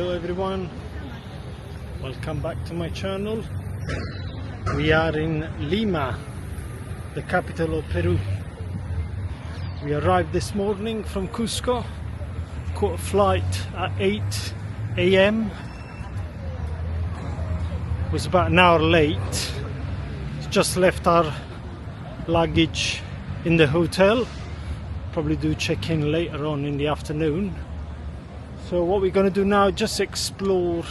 Hello everyone, welcome back to my channel. We are in Lima, the capital of Peru. We arrived this morning from Cusco, caught a flight at 8 AM. Was about an hour late. Just left our luggage in the hotel. Probably do check in later on in the afternoon. So what we're going to do now, just explore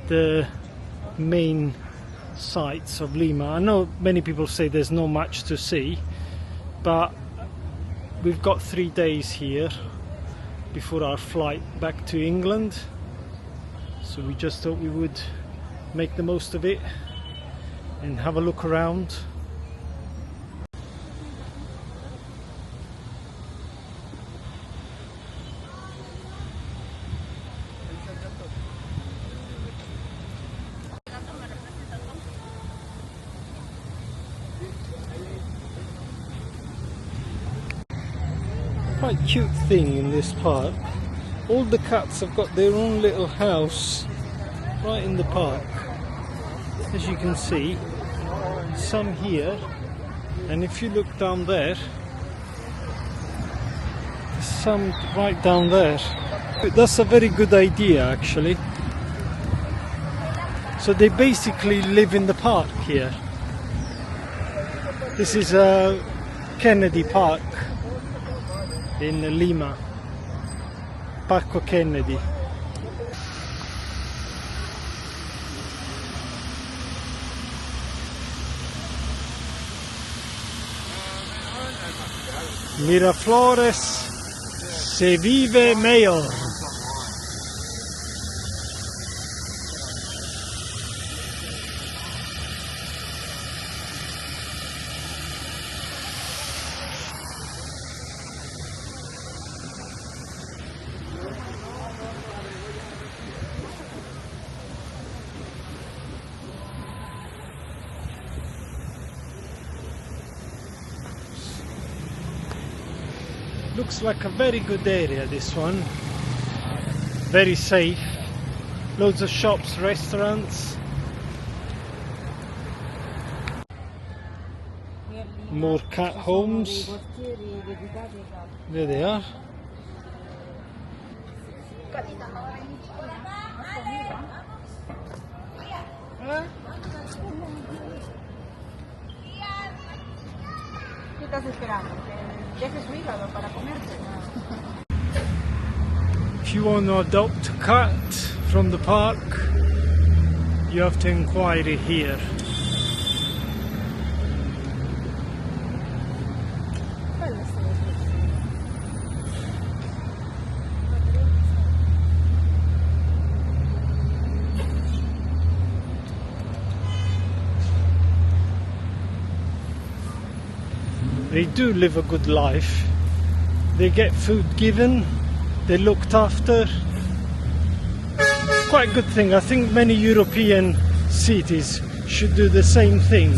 the main sites of Lima. I know many people say there's not much to see, but we've got 3 days here before our flight back to England, so we just thought we would make the most of it and have a look around. Quite cute thing in this park. All the cats have got their own little house right in the park. As you can see, some here, and if you look down there, some right down there. That's a very good idea actually. So they basically live in the park here. This is a Kennedy Park in Lima, Parco Kennedy. Miraflores se vive mejor. Looks like a very good area, this one. Very safe. Loads of shops, restaurants. More cat homes. There they are. If you want to adopt a cat from the park, you have to inquire here. They do live a good life. They get food given, they're looked after. Quite a good thing. I think many European cities should do the same thing.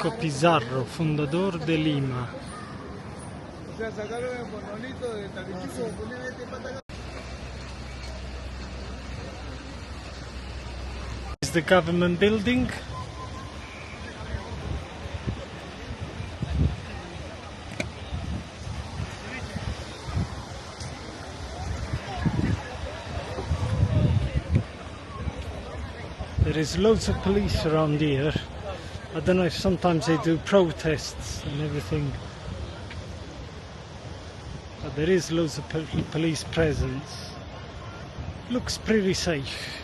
Francisco Pizarro, fundador de Lima. Is the government building. There is loads of police around here. I don't know if sometimes they do protests and everything, but there is loads of police presence. Looks pretty safe,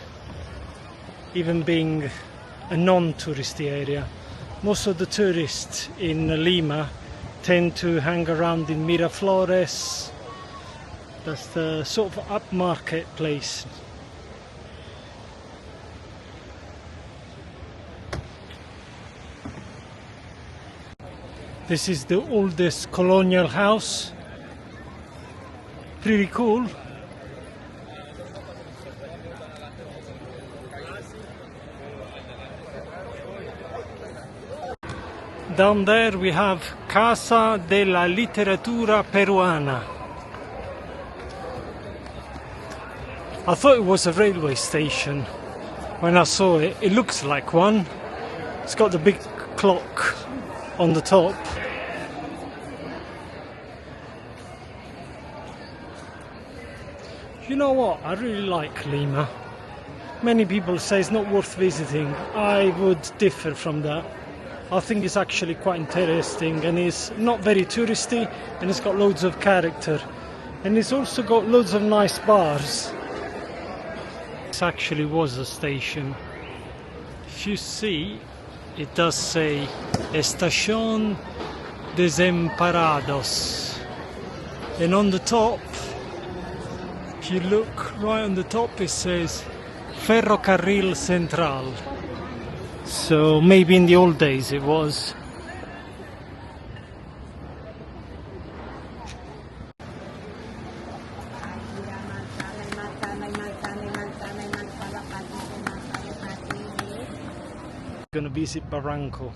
even being a non-touristy area. Most of the tourists in Lima tend to hang around in Miraflores. That's the sort of upmarket place. This is the oldest colonial house. Pretty cool. Down there we have Casa de la Literatura Peruana. I thought it was a railway station when I saw it. It looks like one. It's got the big clock on the top. You know what? I really like Lima. Many people say it's not worth visiting. I would differ from that. I think it's actually quite interesting, and it's not very touristy, and it's got loads of character, and it's also got loads of nice bars. This actually was a station. If you see, it does say Estación Desamparados, and on the top, if you look right on the top, it says Ferrocarril Central. So maybe in the old days it was. Gonna visit Barranco,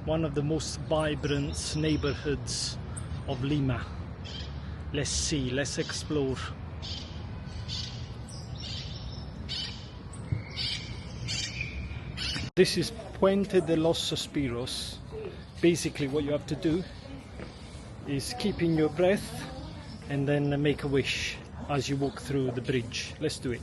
one of the most vibrant neighborhoods of Lima. Let's see, let's explore. This is Puente de los Suspiros. Basically what you have to do is keep in your breath and then make a wish as you walk through the bridge. Let's do it.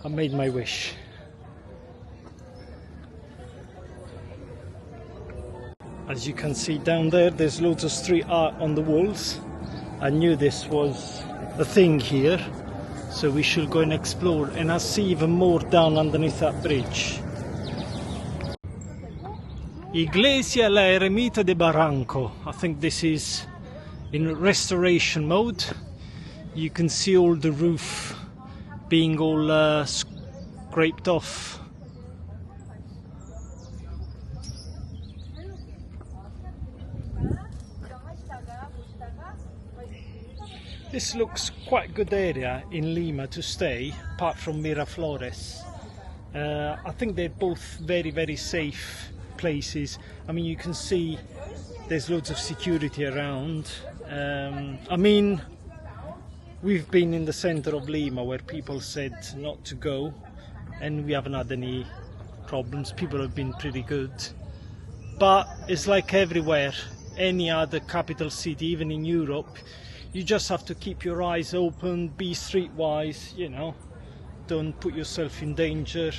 I made my wish. As you can see down there, there's loads of street art on the walls. I knew this was a thing here, so we should go and explore, and I'll see even more down underneath that bridge. Iglesia La Ermita de Barranco. I think this is in restoration mode. You can see all the roof being all scraped off. This looks quite a good area in Lima to stay, apart from Miraflores. I think they're both very safe places. I mean, you can see there's loads of security around. I mean, we've been in the center of Lima where people said not to go, and we haven't had any problems. People have been pretty good. But it's like everywhere, any other capital city, even in Europe, you just have to keep your eyes open, be streetwise, you know, don't put yourself in danger.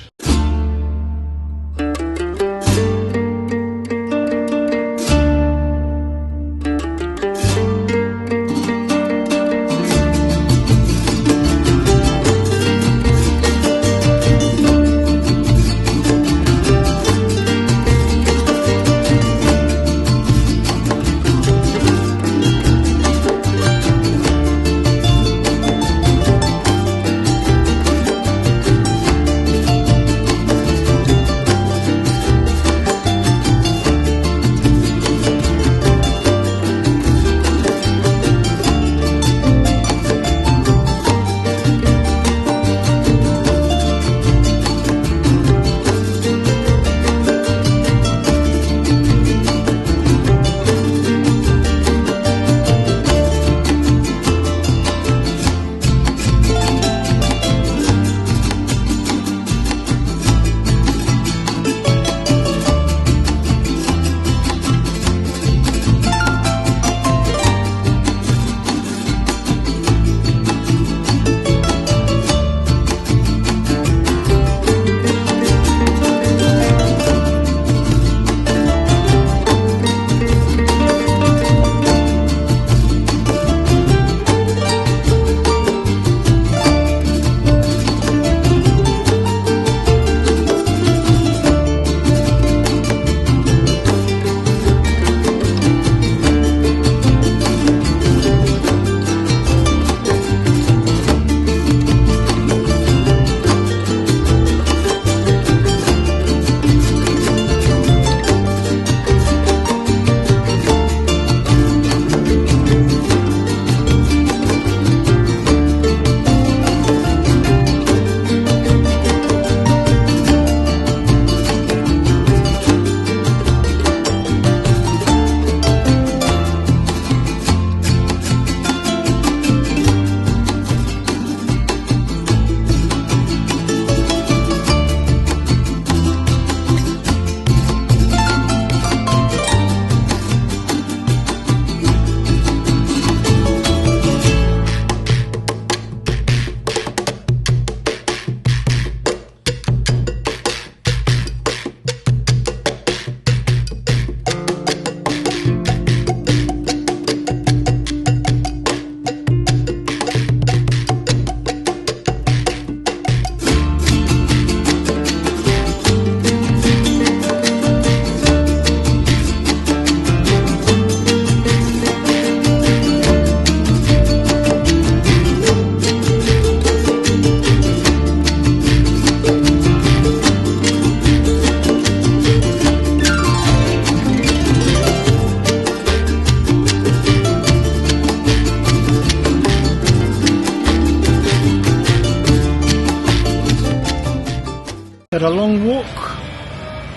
a long walk.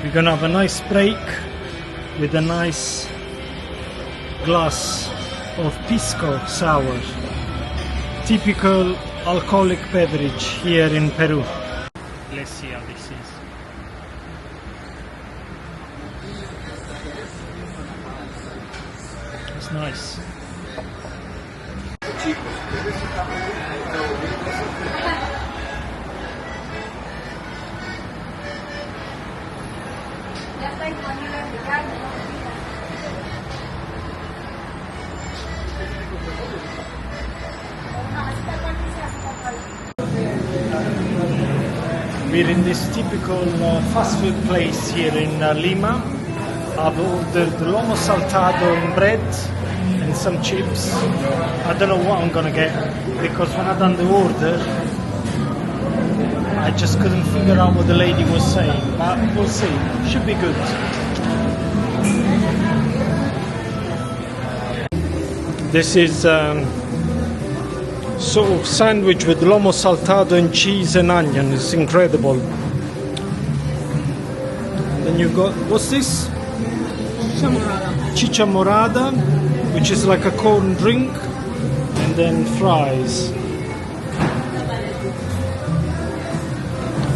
We're gonna have a nice break with a nice glass of pisco sour, typical alcoholic beverage here in Peru. Let's see how this is. It's nice. We're in this typical fast food place here in Lima. I've ordered lomo saltado in bread and some chips. I don't know what I'm gonna get because when I done the order I just couldn't figure out what the lady was saying, but we'll see. Should be good. This is sort of sandwich with lomo saltado and cheese and onion. It's incredible. Then you got, what's this? Chicha morada, which is like a corn drink, and then fries.